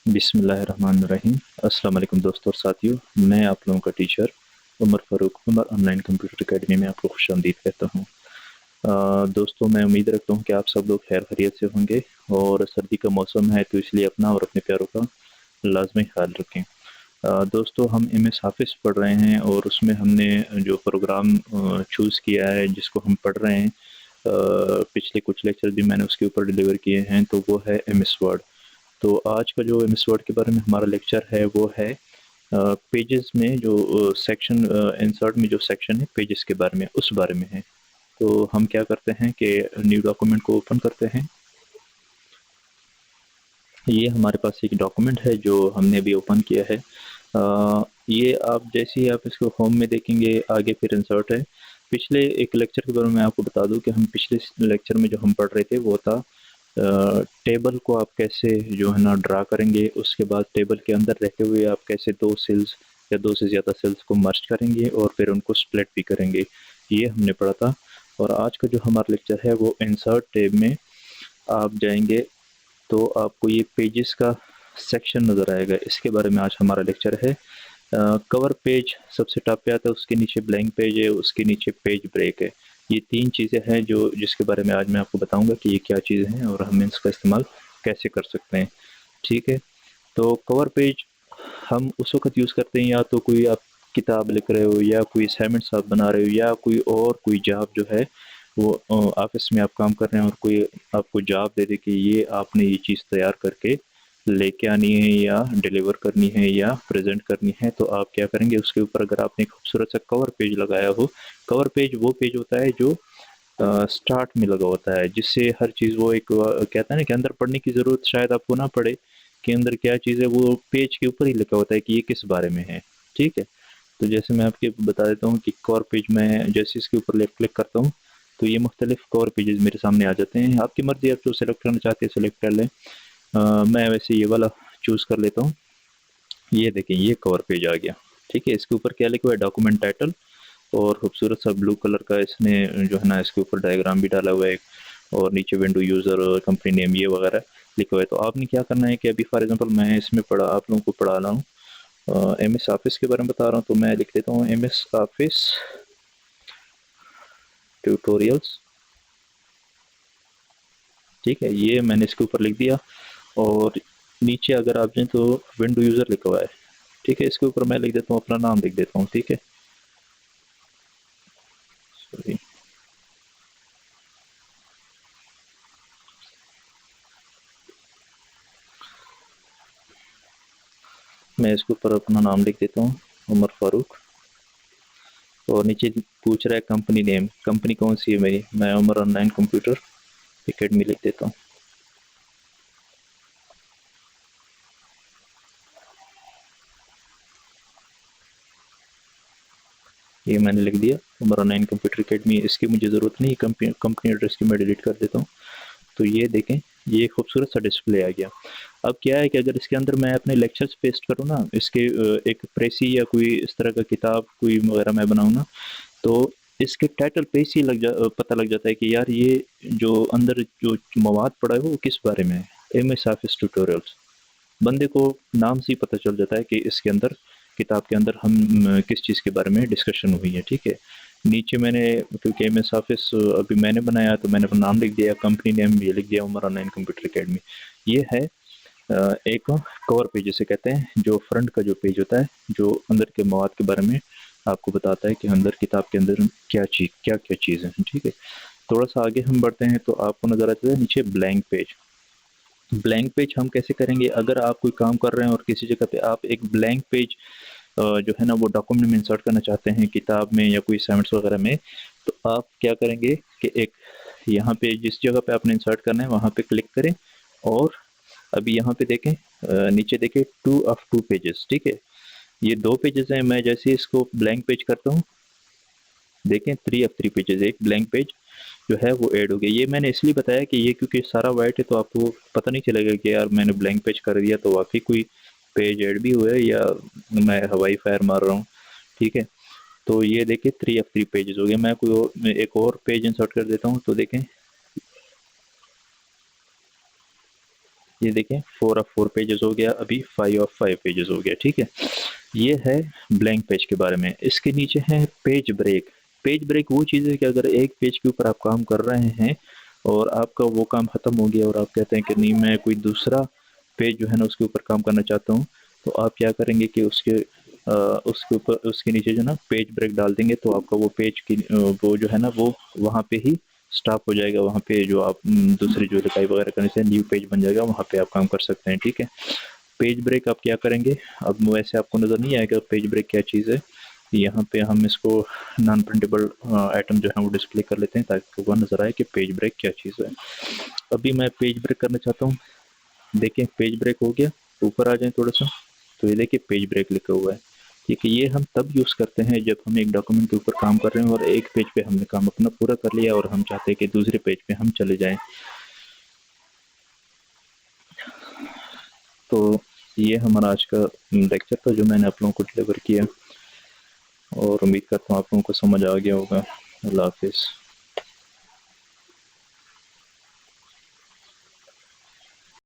बिस्मिल्लाहिर्रहमानिर्रहीम। अस्सलाम वालेकुम दोस्तों और साथियों, मैं आप लोगों का teacher Umar Farooq Umar online computer academy में आपको खुशामदीद कहता हूँ। दोस्तों, मैं उम्मीद रखता हूँ कि आप सब लोग खैर खैरियत से होंगे और सर्दी का मौसम है तो इसलिए अपना और अपने प्यारों का लाजमी ख्याल रखें। दोस्तों, हम एमएस हाफिज़ पढ़ रहे हैं और उसमें हमने जो प्रोग्राम चूज़ किया है जिसको हम पढ़ रहे हैं, पिछले कुछ लेक्चर भी मैंने उसके ऊपर डिलीवर किए हैं, तो वो है एमएस वर्ड। तो आज का जो एमएस वर्ड के बारे में हमारा लेक्चर है वो है पेजेस में जो सेक्शन, इंसर्ट में जो सेक्शन है पेजेस के बारे में, उस बारे में है। तो हम क्या करते हैं कि न्यू डॉक्यूमेंट को ओपन करते हैं। ये हमारे पास एक डॉक्यूमेंट है जो हमने अभी ओपन किया है। ये आप जैसे ही आप इसको होम में देखेंगे, आगे फिर इंसर्ट है। पिछले एक लेक्चर के बारे में आपको बता दूं कि हम पिछले लेक्चर में जो हम पढ़ रहे थे वो था टेबल को आप कैसे जो है ना ड्रा करेंगे, उसके बाद टेबल के अंदर रहते हुए आप कैसे दो सेल्स या दो से ज़्यादा सेल्स को मर्ज करेंगे और फिर उनको स्प्लिट भी करेंगे, ये हमने पढ़ा था। और आज का जो हमारा लेक्चर है वो इंसर्ट टैब में आप जाएंगे तो आपको ये पेजेस का सेक्शन नज़र आएगा, इसके बारे में आज हमारा लेक्चर है। कवर पेज सबसे टॉप पे आता है, उसके नीचे ब्लैंक पेज है, उसके नीचे पेज ब्रेक है। ये तीन चीज़ें हैं जो जिसके बारे में आज मैं आपको बताऊंगा कि ये क्या चीज़ें हैं और हम इसका इस्तेमाल कैसे कर सकते हैं। ठीक है, तो कवर पेज हम उस वक्त यूज़ करते हैं या तो कोई आप किताब लिख रहे हो या कोई असाइनमेंट्स आप बना रहे हो या कोई जॉब जो है वो ऑफिस में आप काम कर रहे हैं और कोई आपको जॉब दे दे कि ये आपने ये चीज़ तैयार करके लेके आनी है या डिलीवर करनी है या प्रेजेंट करनी है, तो आप क्या करेंगे, उसके ऊपर अगर आपने एक खूबसूरत सा कवर पेज लगाया हो। कवर पेज वो पेज होता है जो स्टार्ट में लगा होता है, जिससे हर चीज़ वो एक कहता है ना कि अंदर पढ़ने की ज़रूरत शायद आपको ना पड़े कि अंदर क्या चीज़ है, वो पेज के ऊपर ही लिखा होता है कि ये किस बारे में है। ठीक है, तो जैसे मैं आपके बता देता हूँ कि कवर पेज में जैसे इसके ऊपर लेफ्ट क्लिक करता हूँ तो ये मुख्तलिफ कवर पेजेस मेरे सामने आ जाते हैं। आपकी मर्ज़ी, आप जो सेलेक्ट करना चाहते हैं सेलेक्ट कर लें। मैं वैसे ये वाला चूज़ कर लेता हूँ। ये देखें, ये कवर पेज आ गया। ठीक है, इसके ऊपर क्या लिखा हुआ है, डॉक्यूमेंट टाइटल, और खूबसूरत सा ब्लू कलर का इसने जो है ना इसके ऊपर डायग्राम भी डाला हुआ है और नीचे विंडो यूज़र और कंपनी नेम ये वगैरह लिखा हुआ है। तो आपने क्या करना है कि अभी फॉर एग्जांपल मैं इसमें पढ़ा आप लोगों को पढ़ा रहा हूँ, एम एस ऑफिस के बारे में बता रहा हूँ, तो मैं लिख देता हूँ एम एस ऑफिस ट्यूटोरियल्स। ठीक है, ये मैंने इसके ऊपर लिख दिया और नीचे अगर आप जाएँ तो विंडो यूज़र लिखा हुआ है। ठीक है, इसके ऊपर मैं लिख देता हूँ, अपना नाम लिख देता हूँ। ठीक है, सॉरी, मैं इसके ऊपर अपना नाम लिख देता हूँ, उमर फारूक। और नीचे पूछ रहा है कंपनी नेम, कंपनी कौन सी है मेरी, मैं उमर ऑनलाइन कंप्यूटर एकेडमी लिख देता हूँ। ये मैंने लिख दिया, उमर ऑनलाइन कंप्यूटर एकेडमी। इसकी मुझे ज़रूरत नहीं, कंपनी एड्रेस की मैं डिलीट कर देता हूँ। तो ये देखें, ये खूबसूरत सा डिस्प्ले आ गया। अब क्या है कि अगर इसके अंदर मैं अपने लेक्चर्स पेस्ट करूँ ना, इसके एक प्रेसी या कोई इस तरह का किताब कोई वगैरह मैं बनाऊँ ना, तो इसके टाइटल पे ही पता लग जाता है कि यार ये जो अंदर जो मवाद पड़ा है वो किस बारे में है। एम एस ऑफिस ट्यूटोरियल्स, बंदे को नाम से ही पता चल जाता है कि इसके अंदर किताब के अंदर हम किस चीज़ के बारे में डिस्कशन हुई है। ठीक है, नीचे मैंने, क्योंकि एम एस ऑफिस अभी मैंने बनाया तो मैंने अपना नाम लिख दिया, कंपनी नेम भी लिख दिया, उमर ऑनलाइन कंप्यूटर अकेडमी। ये है एक कवर पेज जिसे कहते हैं, जो फ्रंट का जो पेज होता है जो अंदर के मवाद के बारे में आपको बताता है कि अंदर किताब के अंदर क्या क्या चीज़ें हैं। ठीक है, थोड़ा सा आगे हम बढ़ते हैं तो आपको नजर आता है नीचे ब्लैंक पेज। ब्लैंक पेज हम कैसे करेंगे, अगर आप कोई काम कर रहे हैं और किसी जगह पे आप एक ब्लैंक पेज जो है ना वो डॉक्यूमेंट में इंसर्ट करना चाहते हैं, किताब में या कोई असाइनमेंट्स वगैरह में, तो आप क्या करेंगे कि एक यहाँ पे जिस जगह पे आपने इंसर्ट करना है वहाँ पे क्लिक करें और अभी यहाँ पे देखें, नीचे देखें टू ऑफ टू पेजेस। ठीक है, ये दो पेजेस हैं, मैं जैसे इसको ब्लैंक पेज करता हूँ, देखें थ्री ऑफ थ्री पेजेस, एक ब्लैंक पेज जो है वो ऐड हो गया। ये मैंने इसलिए बताया कि ये क्योंकि सारा वाइट है तो आपको पता नहीं चलेगा कि यार मैंने ब्लैंक पेज कर दिया तो वाकई कोई पेज ऐड भी हुआ है या मैं हवाई फायर मार रहा हूँ। ठीक है, तो ये देखिए थ्री ऑफ थ्री पेजेस हो गए। मैं एक और पेज इंसर्ट कर देता हूँ, तो देखें ये देखें 4 ऑफ 4 पेजेस हो गया, अभी 5 ऑफ 5 पेजेस हो गया। ठीक है, ये है ब्लैंक पेज के बारे में। इसके नीचे है पेज ब्रेक। पेज ब्रेक वो चीज़ है कि अगर एक पेज के ऊपर आप काम कर रहे हैं और आपका वो काम ख़त्म हो गया और आप कहते हैं कि नहीं मैं कोई दूसरा पेज जो है ना उसके ऊपर काम करना चाहता हूँ, तो आप क्या करेंगे कि उसके ऊपर उसके नीचे जो ना पेज ब्रेक डाल देंगे, तो आपका वो पेज की वो जो है ना वो वहाँ पे ही स्टॉप हो जाएगा। वहाँ पे जो आप दूसरी जो लिखाई वगैरह करने से न्यू पेज बन जाएगा, वहाँ पे आप काम कर सकते हैं। ठीक है, पेज ब्रेक आप क्या करेंगे, अब वैसे आपको नज़र नहीं आएगा पेज ब्रेक क्या चीज़ है। यहाँ पे हम इसको नॉन प्रिंटेबल आइटम जो है वो डिस्प्ले कर लेते हैं ताकि वो नज़र आए कि पेज ब्रेक क्या चीज़ है। अभी मैं पेज ब्रेक करना चाहता हूँ, देखें पेज ब्रेक हो गया। ऊपर आ जाए थोड़ा सा, तो ये देखिए पेज ब्रेक लिखा हुआ है। ठीक है, ये हम तब यूज़ करते हैं जब हम एक डॉक्यूमेंट के ऊपर काम कर रहे हैं और एक पेज पे हमने काम अपना पूरा कर लिया और हम चाहते हैं कि दूसरे पेज पे हम चले जाएं। तो ये हमारा आज का लेक्चर था जो मैंने आप लोगों को डिलीवर किया, और उम्मीद करता हूँ आप लोगों को समझ आ गया होगा। अल्लाह हाफिज़।